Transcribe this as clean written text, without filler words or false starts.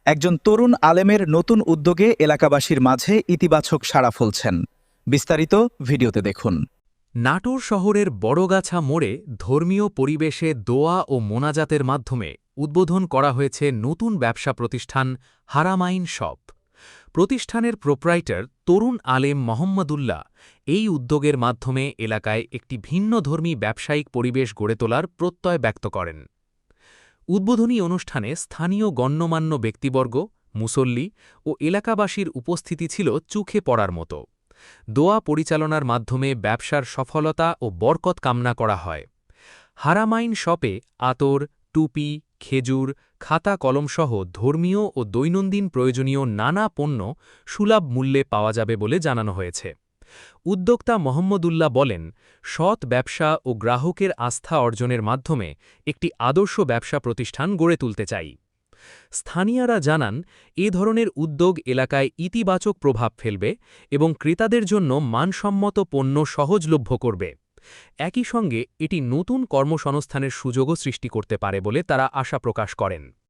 একজন তরুণ আলেমের নতুন উদ্যোগে এলাকাবাসীর মাঝে ইতিবাচক সাড়া ফলছেন। বিস্তারিত ভিডিওতে দেখুন। নাটোর শহরের বড়গাছা মোড়ে ধর্মীয় পরিবেশে দোয়া ও মোনাজাতের মাধ্যমে উদ্বোধন করা হয়েছে নতুন ব্যবসা প্রতিষ্ঠান হারামাইন শপ। প্রতিষ্ঠানের প্রোপ্রাইটার তরুণ আলেম মোহাম্মদুল্লাহ এই উদ্যোগের মাধ্যমে এলাকায় একটি ভিন্নধর্মী ব্যবসায়িক পরিবেশ গড়ে তোলার প্রত্যয় ব্যক্ত করেন। উদ্বোধনী অনুষ্ঠানে স্থানীয় গণ্যমান্য ব্যক্তিবর্গ, মুসল্লি ও এলাকাবাসীর উপস্থিতি ছিল চোখে পড়ার মতো। দোয়া পরিচালনার মাধ্যমে ব্যবসার সফলতা ও বরকত কামনা করা হয়। হারামাইন শপে আতর, টুপি, খেজুর, খাতা কলমসহ ধর্মীয় ও দৈনন্দিন প্রয়োজনীয় নানা পণ্য সুলভ মূল্যে পাওয়া যাবে বলে জানানো হয়েছে। উদ্যোক্তা মোহাম্মদুল্লাহ বলেন, সৎ ব্যবসা ও গ্রাহকের আস্থা অর্জনের মাধ্যমে একটি আদর্শ ব্যবসা প্রতিষ্ঠান গড়ে তুলতে চাই। স্থানীয়রা জানান, এ ধরনের উদ্যোগ এলাকায় ইতিবাচক প্রভাব ফেলবে এবং ক্রেতাদের জন্য মানসম্মত পণ্য সহজলভ্য করবে। একই সঙ্গে এটি নতুন কর্মসংস্থানের সুযোগও সৃষ্টি করতে পারে বলে তারা আশা প্রকাশ করেন।